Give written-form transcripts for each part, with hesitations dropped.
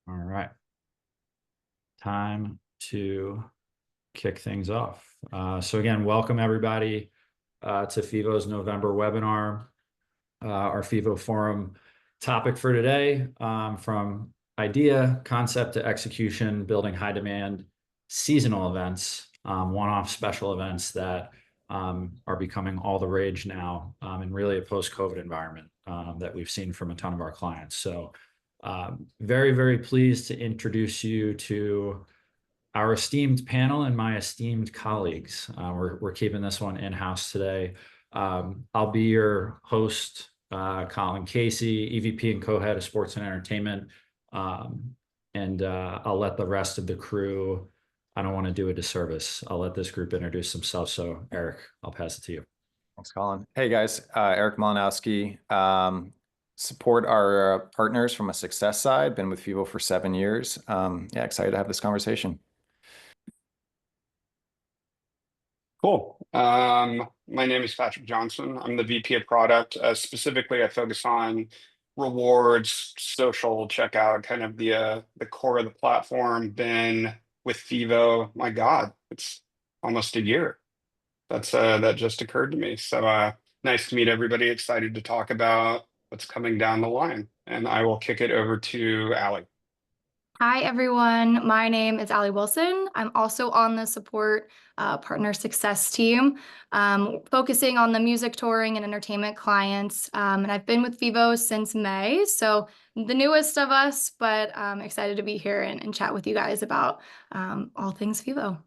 All right. Time to kick things off. So again, welcome everybody to FEVO's November webinar. Our FEVO Forum topic for today, from idea, concept to execution, building high demand seasonal events, one-off special events that are becoming all the rage now, and really a post-COVID environment that we've seen from a ton of our clients. So very, very pleased to introduce you to our esteemed panel and my esteemed colleagues. We're keeping this one in-house today. I'll be your host, Colin Casey, EVP and co-head of sports and entertainment. And I'll let the rest of the crew, I don't want to do a disservice. I'll let this group introduce themselves. So Eric, I'll pass it to you. Thanks, Colin. Hey guys, Eric Malinowski. Support our partners from a success side. Been with FEVO for 7 years. Yeah, excited to have this conversation. Cool. My name is Patrick Johnson. I'm the VP of product. Specifically, I focus on rewards, social checkout, kind of the core of the platform. Been with FEVO, my God, it's almost a year. That just occurred to me. So nice to meet everybody. Excited to talk about what's coming down the line. And I will kick it over to Allie. Hi, everyone. My name is Allie Wilson. I'm also on the support partner success team, focusing on the music touring and entertainment clients. And I've been with FEVO since May, so the newest of us, but I'm excited to be here and chat with you guys about all things FEVO.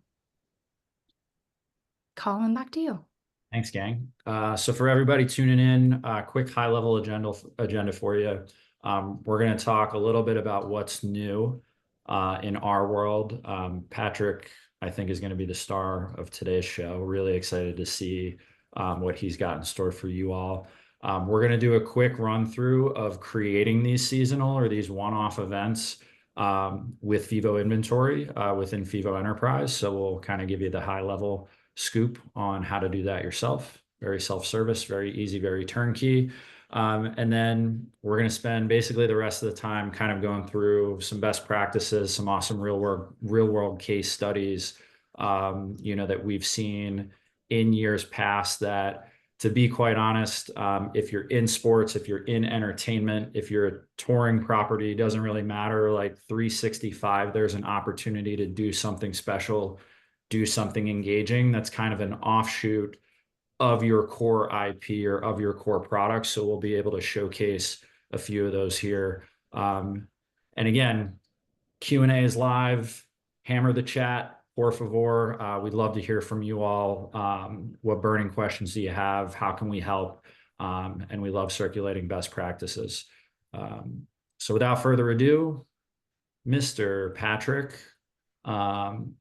Colin, back to you. Thanks, gang. So for everybody tuning in, quick high-level agenda for you. We're going to talk a little bit about what's new in our world. Patrick, I think, is going to be the star of today's show. Really excited to see what he's got in store for you all. We're going to do a quick run through of creating these seasonal or these one-off events with FEVO inventory within FEVO Enterprise. So we'll kind of give you the high-level scoop on how to do that yourself. Very self-service, very easy, very turnkey. And then we're going to spend basically the rest of the time kind of going through some best practices, some awesome real world case studies, that we've seen in years past that, to be quite honest, if you're in sports, if you're in entertainment, if you're a touring property, doesn't really matter. Like 365, there's an opportunity to do something special, do something engaging. That's kind of an offshoot of your core IP or of your core products. So we'll be able to showcase a few of those here. And again, Q&A is live. Hammer the chat, por favor. We'd love to hear from you all. What burning questions do you have? How can we help? And we love circulating best practices. So without further ado, Mr. Patrick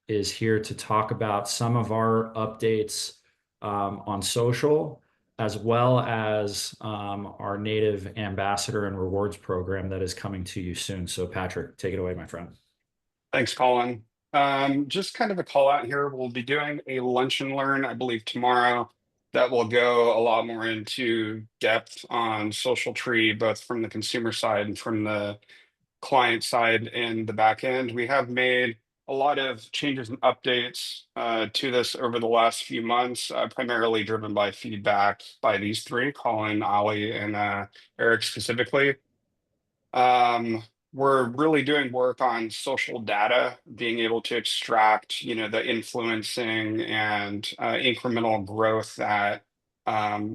is here to talk about some of our updates on social, as well as our native ambassador and rewards program that is coming to you soon. So Patrick, take it away, my friend. Thanks, Colin. Just kind of a call out here. We'll be doing a lunch and learn, I believe, tomorrow that will go a lot more into depth on Social Tree, both from the consumer side and from the client side and the back end. We have made a lot of changes and updates to this over the last few months, primarily driven by feedback by these three, Colin, Ollie, and Eric specifically. We're really doing work on social data, being able to extract, the influencing and incremental growth that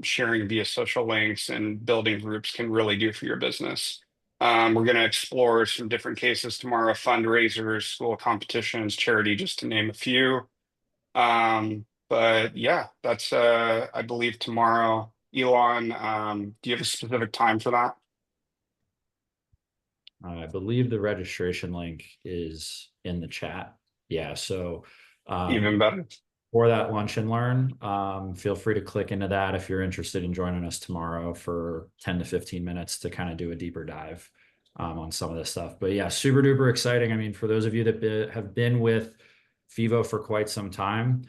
sharing via social links and building groups can really do for your business. We're going to explore some different cases tomorrow: fundraisers, school competitions, charity, just to name a few. But yeah, that's I believe tomorrow. Elon, do you have a specific time for that? I believe the registration link is in the chat. Yeah, so Even better. For that lunch and learn, feel free to click into that if you're interested in joining us tomorrow for 10 to 15 minutes to kind of do a deeper dive on some of this stuff. But yeah, super duper exciting. I mean, for those of you that have been with FEVO for quite some time,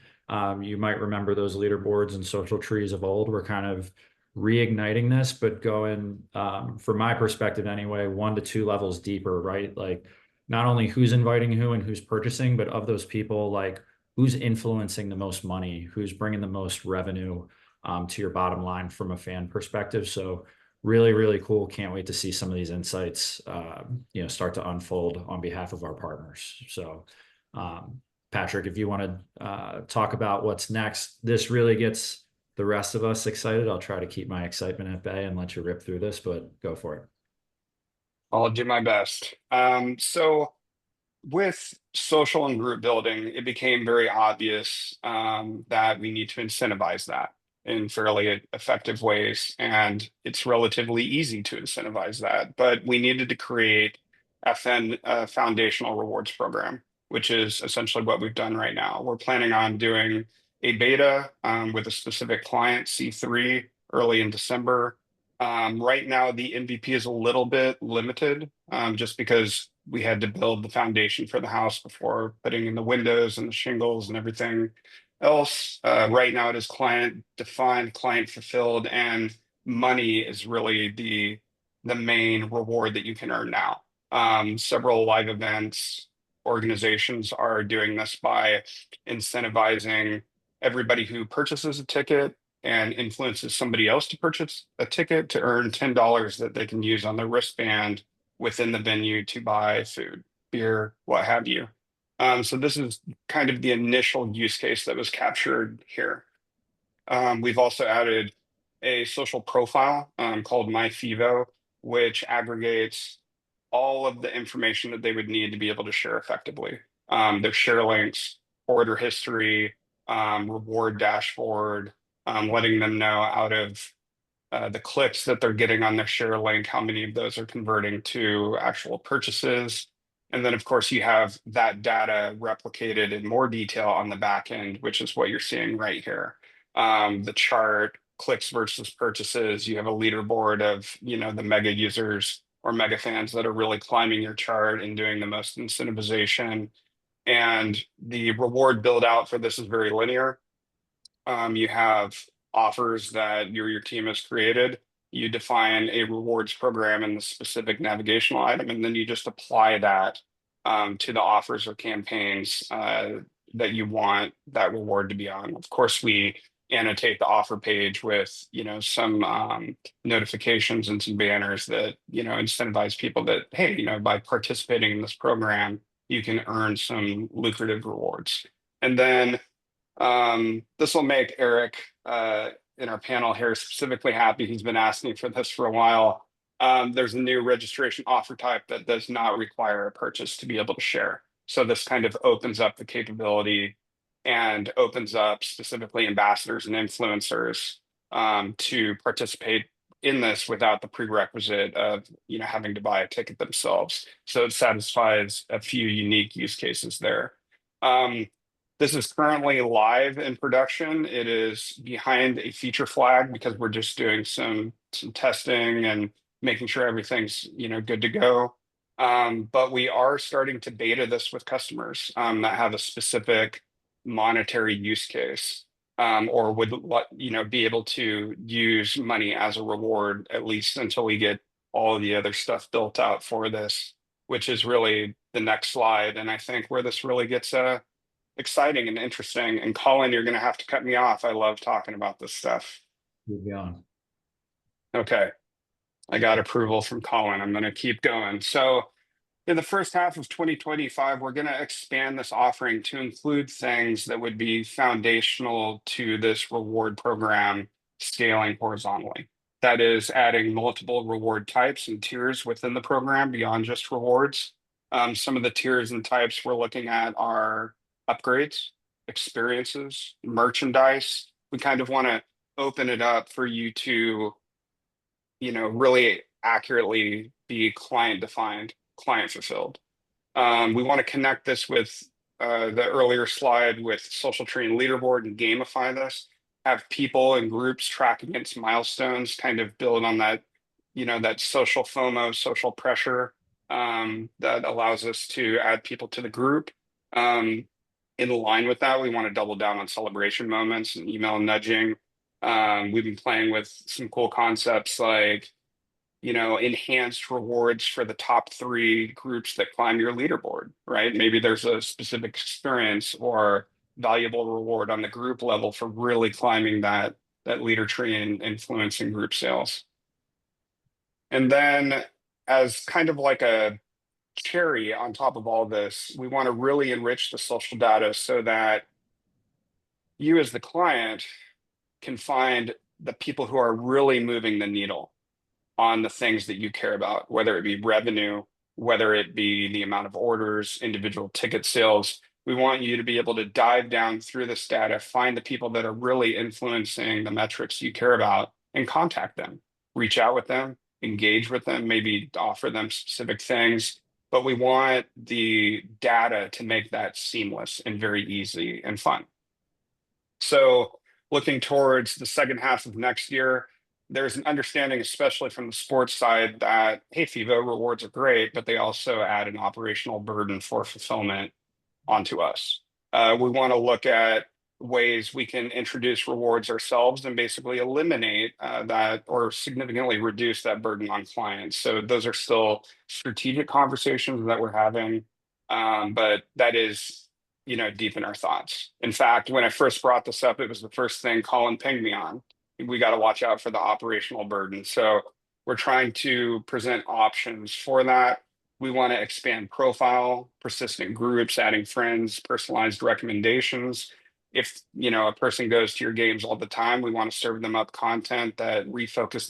you might remember those leaderboards and social trees of old. We're kind of reigniting this, but going, from my perspective anyway, 1 to 2 levels deeper, right? Like not only who's inviting who and who's purchasing, but of those people, like who's influencing the most money, who's bringing the most revenue to your bottom line from a fan perspective. So really, really cool. Can't wait to see some of these insights, start to unfold on behalf of our partners. So, Patrick, if you want to talk about what's next, this really gets the rest of us excited. I'll try to keep my excitement at bay and let you rip through this, but go for it. I'll do my best. So with social and group building, it became very obvious that we need to incentivize that in fairly effective ways. And it's relatively easy to incentivize that, but we needed to create a foundational rewards program, which is essentially what we've done right now. We're planning on doing a beta with a specific client, C3, early in December. Right now, the MVP is a little bit limited just because we had to build the foundation for the house before putting in the windows and the shingles and everything else. Right now, it is client defined, client fulfilled, and money is really the main reward that you can earn now. Several live events organizations are doing this by incentivizing everybody who purchases a ticket and influences somebody else to purchase a ticket to earn $10 that they can use on their wristband within the venue to buy food, beer, what have you. So this is kind of the initial use case that was captured here. We've also added a social profile called MyFEVO, which aggregates all of the information that they would need to be able to share effectively. Their share links, order history, reward dashboard, letting them know out of the clicks that they're getting on their share link, how many of those are converting to actual purchases. And then, of course, you have that data replicated in more detail on the back end, which is what you're seeing right here. The chart, clicks versus purchases. You have a leaderboard of, the mega users or mega fans that are really climbing your chart and doing the most incentivization. And the reward build out for this is very linear. You have offers that your team has created. You define a rewards program in the specific navigational item, and then you just apply that to the offers or campaigns that you want that reward to be on. Of course, we annotate the offer page with some notifications and some banners that incentivize people that, hey, by participating in this program, you can earn some lucrative rewards. And then this will make Eric in our panel here specifically happy. He's been asking for this for a while. There's a new registration offer type that does not require a purchase to be able to share. So this kind of opens up the capability and opens up specifically ambassadors and influencers to participate in this without the prerequisite of having to buy a ticket themselves. So it satisfies a few unique use cases there. This is currently live in production. It is behind a feature flag because we're just doing some testing and making sure everything's good to go. But we are starting to beta this with customers that have a specific monetary use case or would be able to use money as a reward, at least until we get all of the other stuff built out for this, which is really the next slide. And I think where this really gets exciting and interesting. And Colin, you're going to have to cut me off. I love talking about this stuff. Keep going. Okay. I got approval from Colin. I'm going to keep going. So in the first half of 2025, we're going to expand this offering to include things that would be foundational to this reward program scaling horizontally. That is adding multiple reward types and tiers within the program beyond just rewards. Some of the tiers and types we're looking at are upgrades, experiences, merchandise. We kind of want to open it up for you to, really accurately be client defined, client fulfilled. We want to connect this with the earlier slide with social tree and leaderboard and gamify this, have people and groups track against milestones, kind of build on that, that social FOMO, social pressure that allows us to add people to the group. In line with that, we want to double down on celebration moments and email nudging. We've been playing with some cool concepts like enhanced rewards for the top 3 groups that climb your leaderboard, right? Maybe there's a specific experience or valuable reward on the group level for really climbing that leader tree and influencing group sales. And then as kind of like a cherry on top of all this, we want to really enrich the social data so that you as the client can find the people who are really moving the needle on the things that you care about, whether it be revenue, whether it be the amount of orders, individual ticket sales. We want you to be able to dive down through this data, find the people that are really influencing the metrics you care about, and contact them, reach out with them, engage with them, maybe offer them specific things. But we want the data to make that seamless and very easy and fun. So looking towards the second half of next year, there's an understanding, especially from the sports side, that, hey, FEVO rewards are great, but they also add an operational burden for fulfillment onto us. We want to look at ways we can introduce rewards ourselves and basically eliminate that or significantly reduce that burden on clients. So those are still strategic conversations that we're having, but that is, deep in our thoughts. In fact, when I first brought this up, it was the first thing Colin pinged me on. We got to watch out for the operational burden. So we're trying to present options for that. We want to expand profile, persistent groups, adding friends, personalized recommendations. If a person goes to your games all the time, we want to serve them up content that refocuses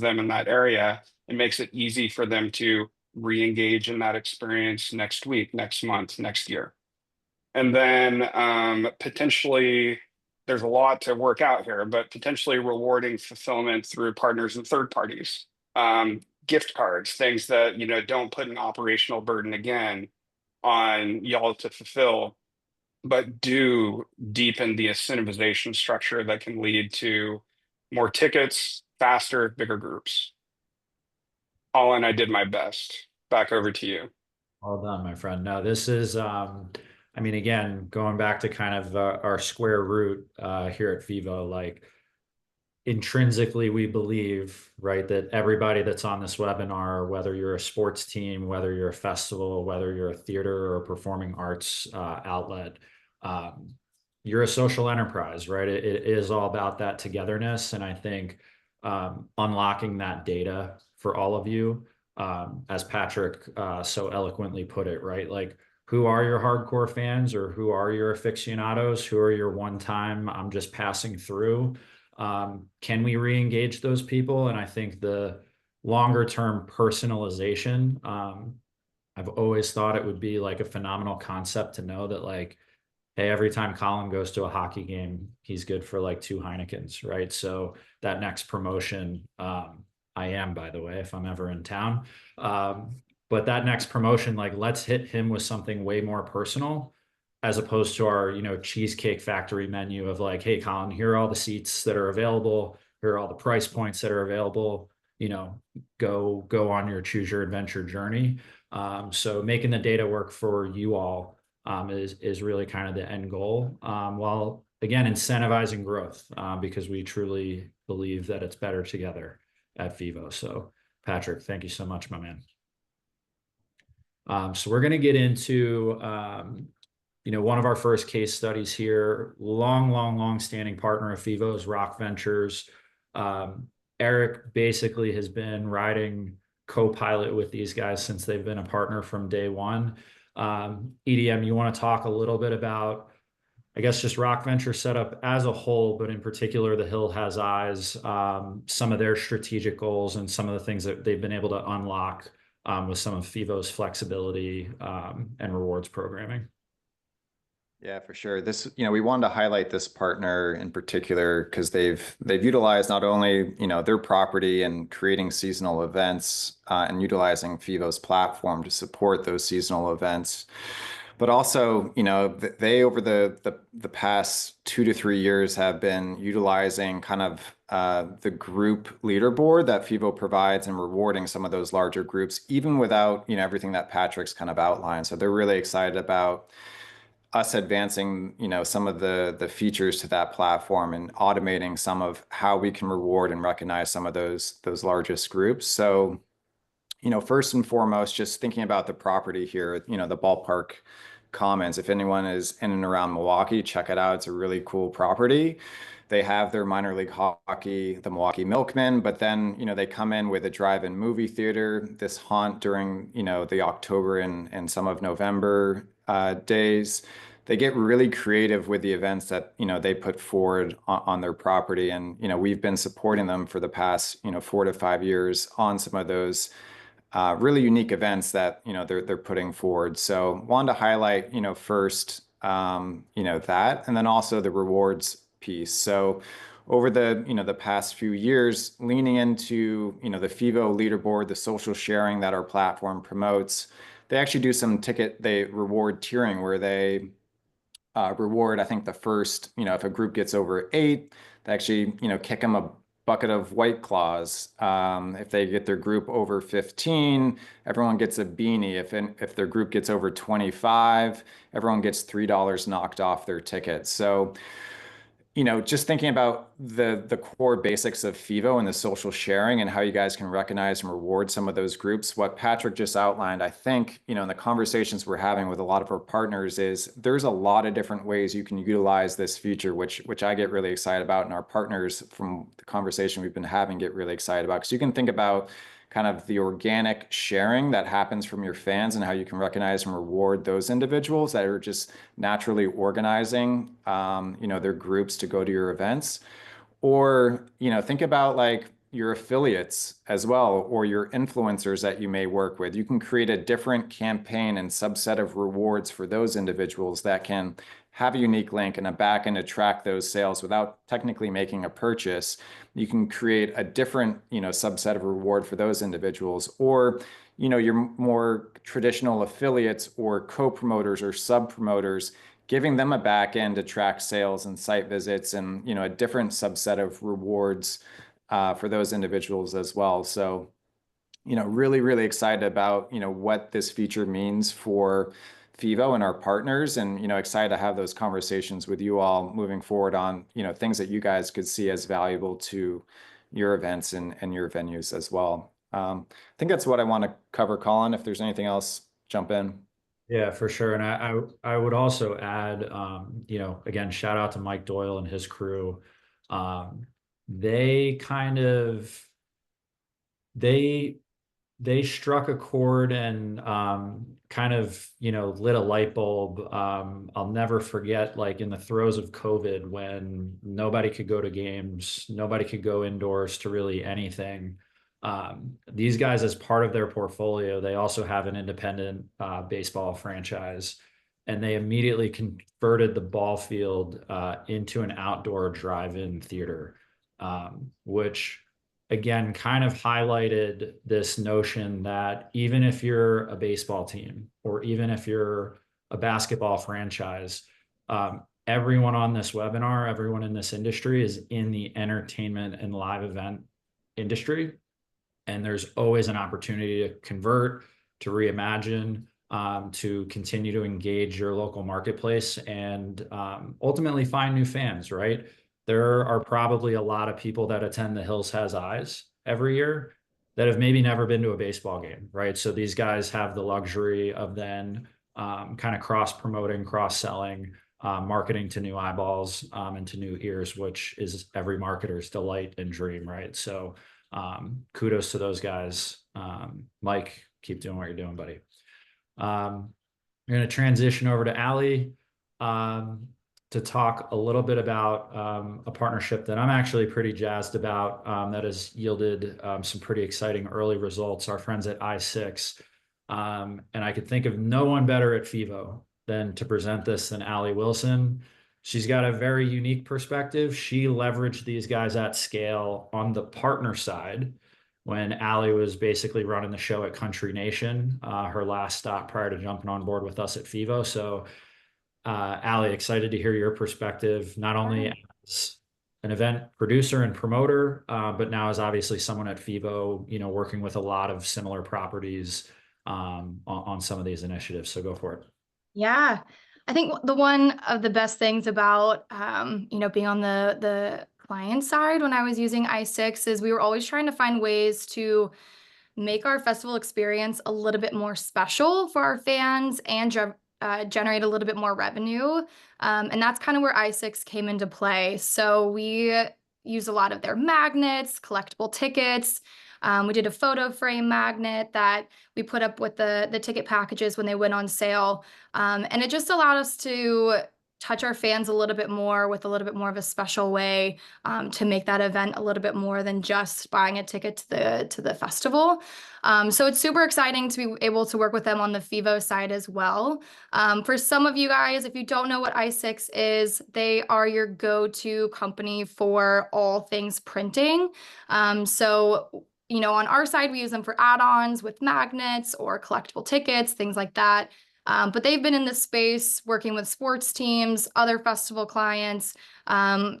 them in that area and makes it easy for them to re-engage in that experience next week, next month, next year. And then potentially, there's a lot to work out here, but potentially rewarding fulfillment through partners and third parties. Gift cards, things that don't put an operational burden again on y'all to fulfill, but do deepen the incentivization structure that can lead to more tickets, faster, bigger groups. Colin, I did my best. Back over to you. Well done, my friend. No, this is, again, going back to kind of our square root here at FEVO, like intrinsically we believe, right, that everybody that's on this webinar, whether you're a sports team, whether you're a festival, whether you're a theater or performing arts outlet, you're a social enterprise, right? It is all about that togetherness. And I think unlocking that data for all of you, as Patrick so eloquently put it, right? Like, who are your hardcore fans, or who are your aficionados? Who are your one-time, I'm just passing through? Can we re-engage those people? And I think the longer-term personalization, I've always thought it would be like a phenomenal concept to know that, like, hey, every time Colin goes to a hockey game, he's good for like 2 Heinekens, right? So that next promotion, I am, by the way, if I'm ever in town. But that next promotion, like, let's hit him with something way more personal, as opposed to our, Cheesecake Factory menu of like, hey, Colin, here are all the seats that are available. Here are all the price points that are available. Go on your choose your adventure journey. So making the data work for you all is really kind of the end goal, while again incentivizing growth, because we truly believe that it's better together at FEVO. So Patrick, thank you so much, my man. So we're going to get into one of our first case studies here. Long standing partner of FEVO's, Rock Ventures. Eric basically has been riding co-pilot with these guys since they've been a partner from day one. EDM, you want to talk a little bit about, I guess, just Rock Venture setup as a whole, but in particular, the Hill Has Eyes, some of their strategic goals and some of the things that they've been able to unlock with some of FEVO's flexibility and rewards programming. Yeah, for sure. This, we wanted to highlight this partner in particular because they've utilized not only, their property and creating seasonal events and utilizing FEVO's platform to support those seasonal events, but also, they over the past 2 to 3 years have been utilizing kind of the group leaderboard that FEVO provides and rewarding some of those larger groups, even without, everything that Patrick's kind of outlined. So they're really excited about us advancing, some of the features to that platform and automating some of how we can reward and recognize some of those largest groups. So, first and foremost, just thinking about the property here, the Ballpark Commons. If anyone is in and around Milwaukee, check it out. It's a really cool property. They have their minor league hockey, the Milwaukee Milkmen, but then, they come in with a drive-in movie theater, this haunt during, the October and some of November days. They get really creative with the events that, they put forward on their property. And, we've been supporting them for the past, 4 to 5 years on some of those really unique events that they're putting forward. So wanted to highlight first that, and then also the rewards piece. So over the past few years, leaning into the FEVO leaderboard, the social sharing that our platform promotes, they actually do some they reward tiering where they reward, I think the first, if a group gets over 8, they actually kick them a bucket of White Claws. If they get their group over 15, everyone gets a beanie. If their group gets over 25, everyone gets $3 knocked off their ticket. So, just thinking about the core basics of FEVO and the social sharing and how you guys can recognize and reward some of those groups. What Patrick just outlined, I think, in the conversations we're having with a lot of our partners is there's a lot of different ways you can utilize this feature, which I get really excited about, and our partners from the conversation we've been having get really excited about. Because you can think about kind of the organic sharing that happens from your fans and how you can recognize and reward those individuals that are just naturally organizing, their groups to go to your events. Or, think about like your affiliates as well, or your influencers that you may work with. You can create a different campaign and subset of rewards for those individuals that can have a unique link and a backend to track those sales without technically making a purchase. You can create a different, subset of reward for those individuals, or, your more traditional affiliates or co-promoters or sub-promoters, giving them a back end to track sales and site visits and, a different subset of rewards for those individuals as well. So, really, really excited about, what this feature means for FEVO and our partners, and, excited to have those conversations with you all moving forward on, things that you guys could see as valuable to your events and your venues as well. I think that's what I want to cover, Colin. If there's anything else, jump in. Yeah, for sure. And I would also add, again, shout out to Mike Doyle and his crew. They kind of, they struck a chord and kind of, lit a light bulb. I'll never forget, like in the throes of COVID, when nobody could go to games, nobody could go indoors to really anything. These guys, as part of their portfolio, they also have an independent baseball franchise, and they immediately converted the ball field into an outdoor drive-in theater, which again kind of highlighted this notion that even if you're a baseball team or even if you're a basketball franchise, everyone on this webinar, everyone in this industry is in the entertainment and live event industry. And there's always an opportunity to convert, to reimagine, to continue to engage your local marketplace and ultimately find new fans, right? There are probably a lot of people that attend the Hills Has Eyes every year that have maybe never been to a baseball game, right? So these guys have the luxury of then kind of cross-promoting, cross-selling, marketing to new eyeballs and to new ears, which is every marketer's delight and dream, right? So kudos to those guys. Mike, keep doing what you're doing, buddy. I'm going to transition over to Ali to talk a little bit about a partnership that I'm actually pretty jazzed about that has yielded some pretty exciting early results. Our friends at i6. And I could think of no one better at FEVO than to present this than Ali Wilson. She's got a very unique perspective. She leveraged these guys at scale on the partner side when Ali was basically running the show at Country Nation, her last stop prior to jumping on board with us at FEVO. So, Ali, excited to hear your perspective, not only as an event producer and promoter, but now as obviously someone at FEVO, working with a lot of similar properties on some of these initiatives. So go for it. Yeah. I think one of the best things about, being on the client side when I was using i6 is we were always trying to find ways to make our festival experience a little bit more special for our fans and generate a little bit more revenue. And that's kind of where i6 came into play. So we use a lot of their magnets, collectible tickets. We did a photo frame magnet that we put up with the ticket packages when they went on sale. And it just allowed us to touch our fans a little bit more with a little bit more of a special way, to make that event a little bit more than just buying a ticket to the festival. So it's super exciting to be able to work with them on the FEVO side as well. For some of you guys, if you don't know what i6 is, they are your go-to company for all things printing. So on our side, we use them for add-ons with magnets or collectible tickets, things like that. But they've been in this space working with sports teams, other festival clients,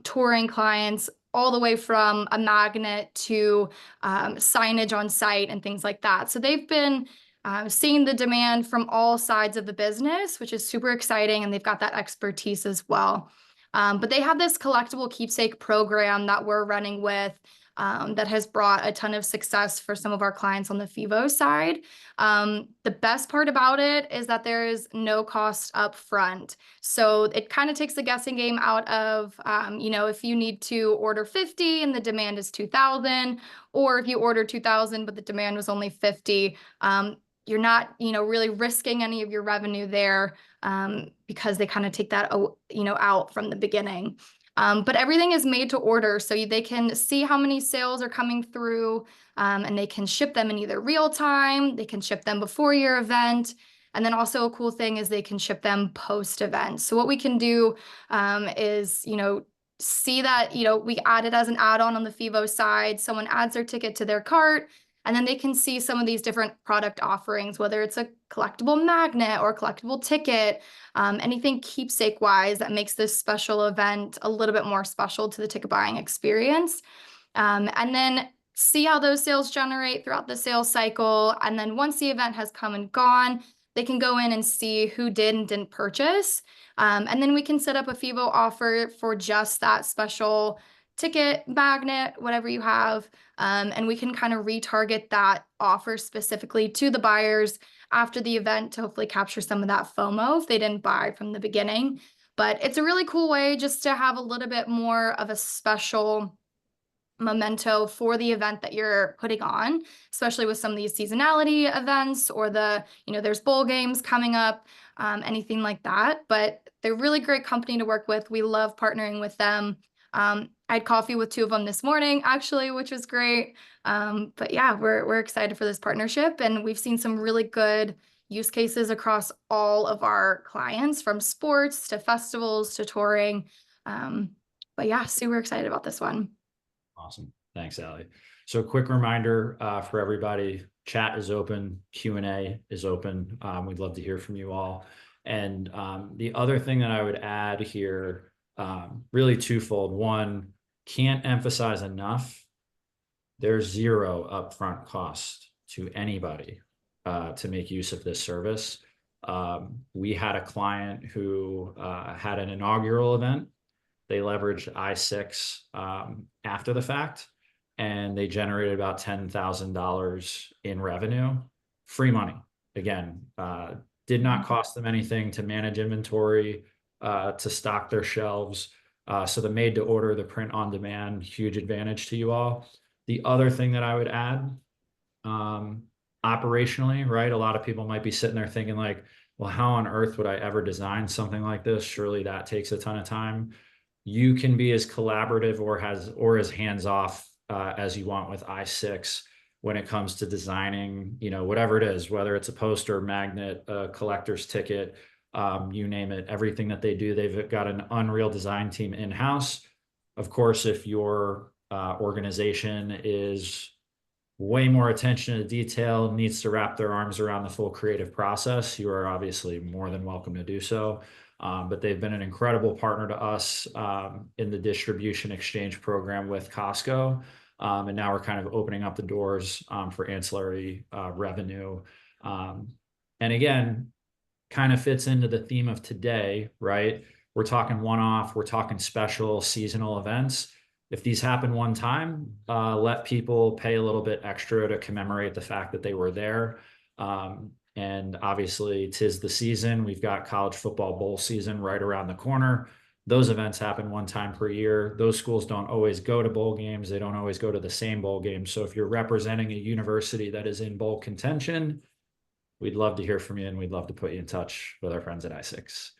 touring clients, all the way from a magnet to signage on site and things like that. So they've been seeing the demand from all sides of the business, which is super exciting, and they've got that expertise as well. But they have this collectible keepsake program that we're running with, that has brought a ton of success for some of our clients on the FEVO side. The best part about it is that there is no cost up front. So it kind of takes the guessing game out of, if you need to order 50 and the demand is 2,000, or if you order 2,000 but the demand was only 50, you're not, really risking any of your revenue there, because they kind of take that, out from the beginning. But everything is made to order, so they can see how many sales are coming through, and they can ship them in either real time, they can ship them before your event, and then also a cool thing is they can ship them post-event. So what we can do is, see that, we add it as an add-on on the FEVO side, someone adds their ticket to their cart, and then they can see some of these different product offerings, whether it's a collectible magnet or collectible ticket, anything keepsake-wise that makes this special event a little bit more special to the ticket buying experience. And then see how those sales generate throughout the sales cycle. And then once the event has come and gone, they can go in and see who did and didn't purchase. And then we can set up a FEVO offer for just that special ticket, magnet, whatever you have. And we can kind of retarget that offer specifically to the buyers after the event to hopefully capture some of that FOMO if they didn't buy from the beginning. But it's a really cool way just to have a little bit more of a special memento for the event that you're putting on, especially with some of these seasonality events or there's bowl games coming up, anything like that. But they're really great company to work with. We love partnering with them. I had coffee with 2 of them this morning, actually, which was great. But yeah, we're excited for this partnership, and we've seen some really good use cases across all of our clients, from sports to festivals to touring. But yeah, super excited about this one. Awesome. Thanks, Allie. So quick reminder for everybody, chat is open, Q&A is open. We'd love to hear from you all. And the other thing that I would add here, really twofold. One, can't emphasize enough, there's zero upfront cost to anybody to make use of this service. We had a client who had an inaugural event. They leveraged i6 after the fact, and they generated about $10,000 in revenue, free money. Again, did not cost them anything to manage inventory, to stock their shelves. So the made to order, the print on demand, huge advantage to you all. The other thing that I would add, operationally, right? A lot of people might be sitting there thinking like, well, how on earth would I ever design something like this? Surely that takes a ton of time. You can be as collaborative or as hands-off as you want with i6 when it comes to designing, whatever it is, whether it's a poster, magnet, a collector's ticket, you name it, everything that they do. They've got an Unreal design team in-house. Of course, if your organization is way more attention to detail, needs to wrap their arms around the full creative process, you are obviously more than welcome to do so. But they've been an incredible partner to us in the distribution exchange program with Costco. And now we're kind of opening up the doors for ancillary revenue. And again, kind of fits into the theme of today, right? We're talking one-off, we're talking special seasonal events. If these happen one time, let people pay a little bit extra to commemorate the fact that they were there. And obviously, 'tis the season. We've got college football bowl season right around the corner. Those events happen one time per year. Those schools don't always go to bowl games. They don't always go to the same bowl games. So if you're representing a university that is in bowl contention, we'd love to hear from you, and we'd love to put you in touch with our friends at I6.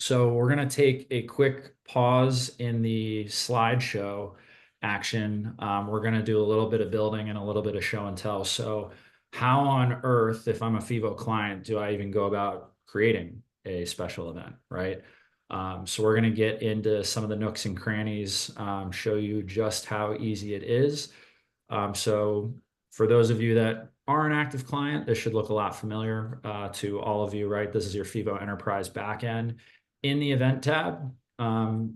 So we're going to take a quick pause in the slideshow action. We're going to do a little bit of building and a little bit of show and tell. So how on earth, if I'm a FEVO client, do I even go about creating a special event, right? So we're going to get into some of the nooks and crannies, show you just how easy it is. So for those of you that are an active client, this should look a lot familiar to all of you, right? This is your FEVO Enterprise backend. In the event tab on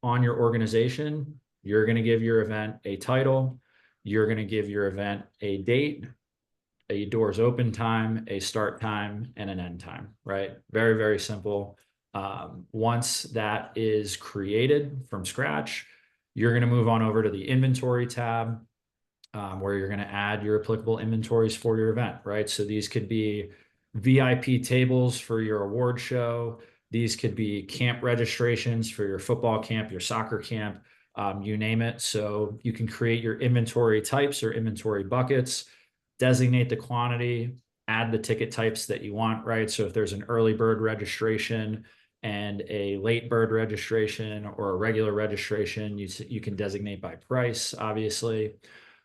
your organization, you're going to give your event a title. You're going to give your event a date, a doors open time, a start time, and an end time, right? Very, very simple. Once that is created from scratch, you're going to move on over to the inventory tab, where you're going to add your applicable inventories for your event, right? So these could be VIP tables for your award show. These could be camp registrations for your football camp, your soccer camp, you name it. So you can create your inventory types or inventory buckets, designate the quantity, add the ticket types that you want, right? So if there's an early bird registration and a late bird registration or a regular registration, you can designate by price, obviously.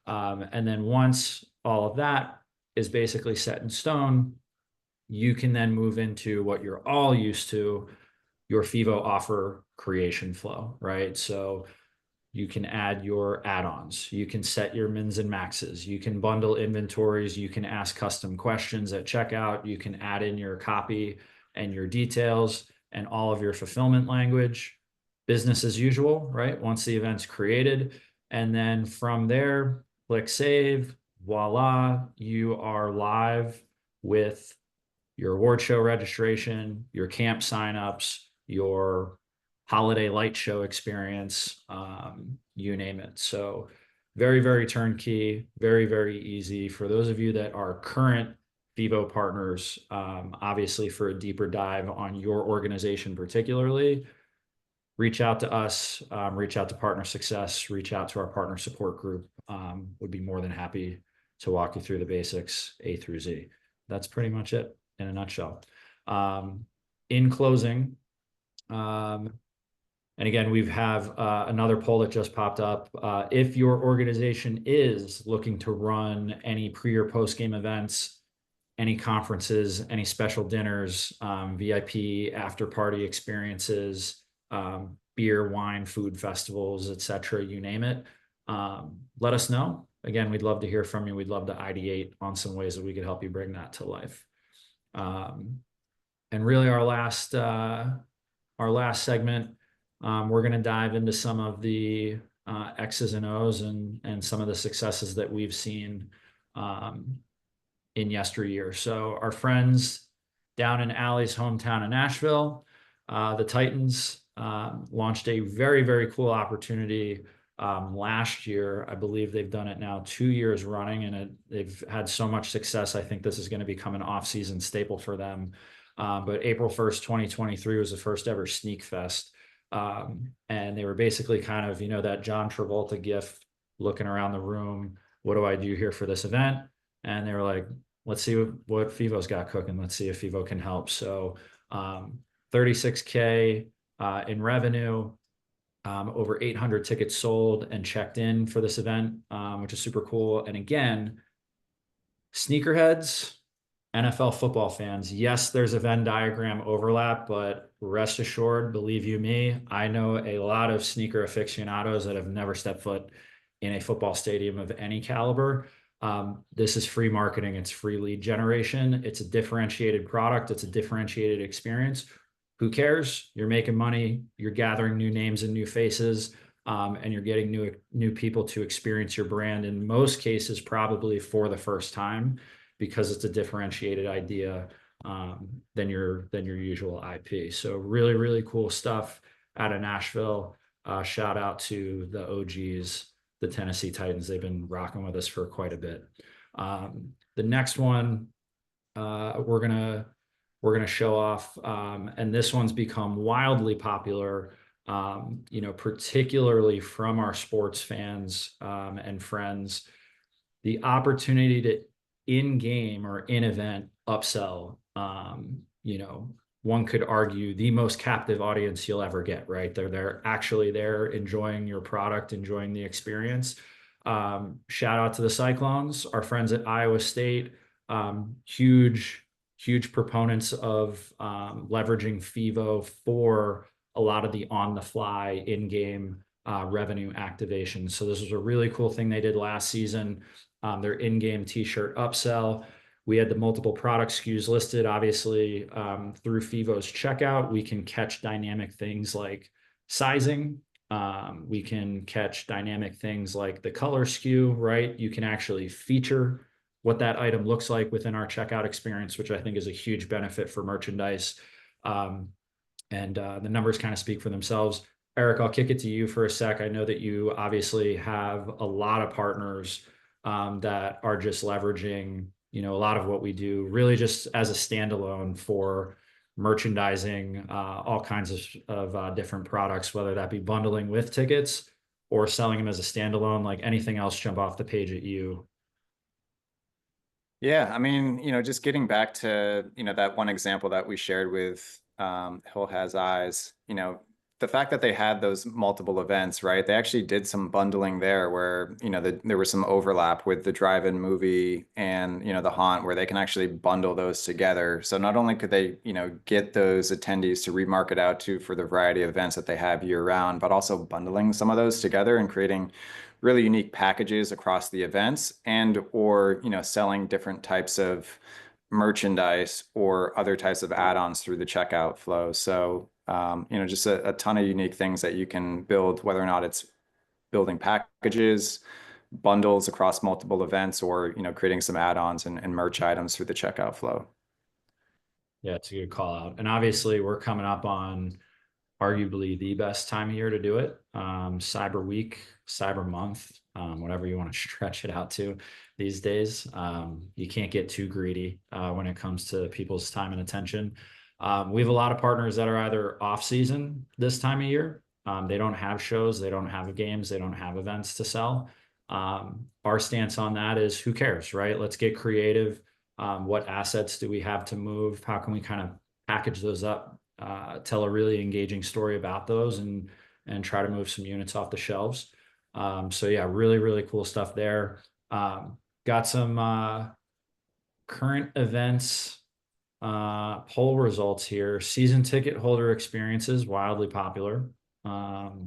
And then once all of that is basically set in stone, you can then move into what you're all used to, your FEVO offer creation flow, right? So you can add your add-ons, you can set your mins and maxes, you can bundle inventories, you can ask custom questions at checkout, you can add in your copy and your details and all of your fulfillment language, business as usual, right? Once the event's created. And then from there, click save, voila, you are live with your award show registration, your camp signups, your holiday light show experience, you name it. So very, very turnkey, very, very easy. For those of you that are current FEVO partners, obviously for a deeper dive on your organization particularly, reach out to us, reach out to Partner Success, reach out to our partner support group. Would be more than happy to walk you through the basics A through Z. That's pretty much it in a nutshell. In closing, and again, we have another poll that just popped up. If your organization is looking to run any pre or post game events, any conferences, any special dinners, VIP after party experiences, beer, wine, food festivals, etc., you name it, let us know. Again, we'd love to hear from you. We'd love to ideate on some ways that we could help you bring that to life. And really our last segment, we're going to dive into some of the X's and O's and some of the successes that we've seen in yesteryear. So our friends down in Allie's hometown in Nashville, the Titans, launched a very, very cool opportunity last year. I believe they've done it now 2 years running, and they've had so much success. I think this is going to become an off-season staple for them. But April 1st, 2023 was the first ever Sneak Fest. And they were basically kind of, that John Travolta gif looking around the room. What do I do here for this event? And they were like, let's see what FEVO's got cooking. Let's see if FEVO can help. So 36K in revenue, over 800 tickets sold and checked in for this event, which is super cool. And again, sneakerheads, NFL football fans, yes, there's a Venn diagram overlap, but rest assured, believe you me, I know a lot of sneaker aficionados that have never stepped foot in a football stadium of any caliber. This is free marketing. It's free lead generation. It's a differentiated product. It's a differentiated experience. Who cares? You're making money. You're gathering new names and new faces, and you're getting new people to experience your brand. In most cases, probably for the first time, because it's a differentiated idea than your usual IP. So really, really cool stuff out of Nashville. Shout out to the OGs, the Tennessee Titans. They've been rocking with us for quite a bit. The next one we're gonna show off, and this one's become wildly popular, particularly from our sports fans and friends. The opportunity to in-game or in-event upsell, one could argue the most captive audience you'll ever get, right? They're actually there enjoying your product, enjoying the experience. Shout out to the Cyclones, our friends at Iowa State, huge proponents of leveraging FEVO for a lot of the on-the-fly in-game revenue activation. So this was a really cool thing they did last season. Their in-game t-shirt upsell. We had the multiple product SKUs listed. Obviously, through FEVO's checkout, we can catch dynamic things like sizing. We can catch dynamic things like the color SKU, right? You can actually feature what that item looks like within our checkout experience, which I think is a huge benefit for merchandise. And the numbers kind of speak for themselves. Eric, I'll kick it to you for a sec. I know that you obviously have a lot of partners that are just leveraging, a lot of what we do, really just as a standalone for merchandising all kinds of different products, whether that be bundling with tickets or selling them as a standalone. Like anything else jump off the page at you. Yeah, I mean, just getting back to, that one example that we shared with Hill Has Eyes, the fact that they had those multiple events, right? They actually did some bundling there where, there was some overlap with the drive-in movie and, the haunt where they can actually bundle those together. So not only could they, get those attendees to remarket out to for the variety of events that they have year round, but also bundling some of those together and creating really unique packages across the events and or selling different types of merchandise or other types of add-ons through the checkout flow. So just a ton of unique things that you can build, whether or not it's building packages, bundles across multiple events, or creating some add-ons and merch items through the checkout flow. Yeah, it's a good call out. And obviously we're coming up on arguably the best time of year to do it. Cyber Week, Cyber Month, whatever you want to stretch it out to these days. You can't get too greedy when it comes to people's time and attention. We have a lot of partners that are either off season this time of year. They don't have shows, they don't have games, they don't have events to sell. Our stance on that is who cares, right? Let's get creative. What assets do we have to move? How can we kind of package those up? Tell a really engaging story about those and try to move some units off the shelves. So yeah, really, really cool stuff there. Got some current events poll results here. Season ticket holder experiences, wildly popular. That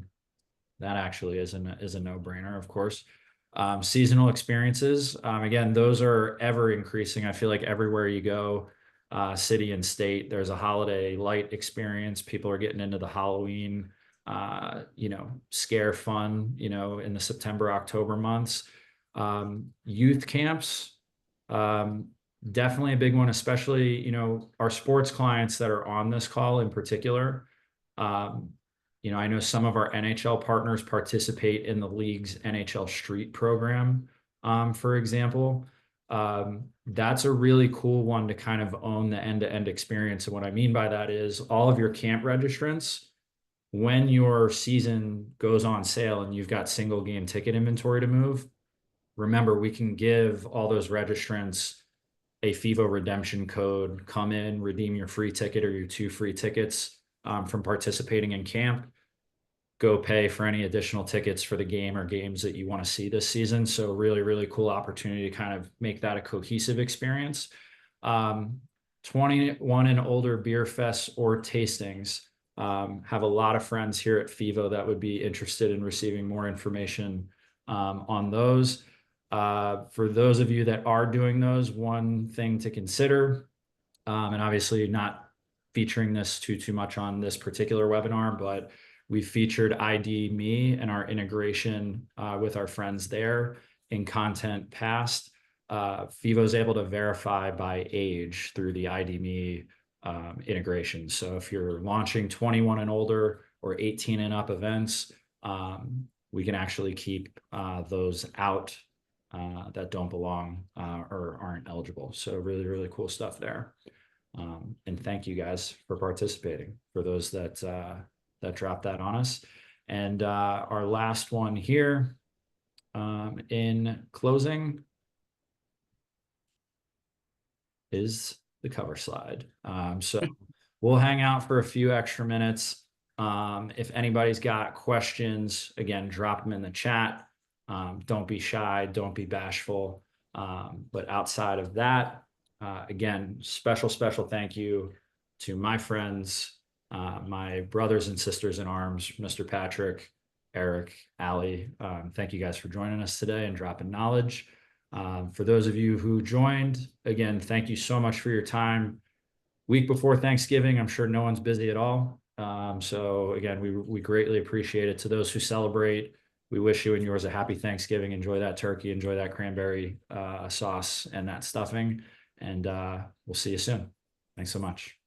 actually is a no-brainer, of course. Seasonal experiences, again, those are ever increasing. I feel like everywhere you go, city and state, there's a holiday light experience. People are getting into the Halloween, scare fun, in the September, October months. Youth camps, definitely a big one, especially, our sports clients that are on this call in particular. I know some of our NHL partners participate in the league's NHL Street program, for example. That's a really cool one to kind of own the end-to-end experience. And what I mean by that is all of your camp registrants, when your season goes on sale and you've got single game ticket inventory to move, remember, we can give all those registrants a FEVO redemption code, come in, redeem your free ticket or your 2 free tickets from participating in camp, go pay for any additional tickets for the game or games that you want to see this season. So really, really cool opportunity to kind of make that a cohesive experience. 21 and older beer fests or tastings. Have a lot of friends here at FEVO that would be interested in receiving more information on those. For those of you that are doing those, one thing to consider, and obviously not featuring this too much on this particular webinar, but we featured ID Me and our integration with our friends there in content past. FEVO is able to verify by age through the ID.me integration. So if you're launching 21 and older or 18 and up events, we can actually keep those out that don't belong or aren't eligible. So really, really cool stuff there. And thank you guys for participating, for those that dropped that on us. And our last one here, in closing, is the cover slide. So we'll hang out for a few extra minutes. If anybody's got questions, again, drop them in the chat. Don't be shy, don't be bashful. But outside of that, again, special thank you to my friends, my brothers and sisters in arms, Mr. Patrick, Eric, Ali. Thank you guys for joining us today and dropping knowledge. For those of you who joined, again, thank you so much for your time. Week before Thanksgiving, I'm sure no one's busy at all. So again, we greatly appreciate it. To those who celebrate, we wish you and yours a happy Thanksgiving. Enjoy that turkey, enjoy that cranberry sauce and that stuffing. And we'll see you soon. Thanks so much.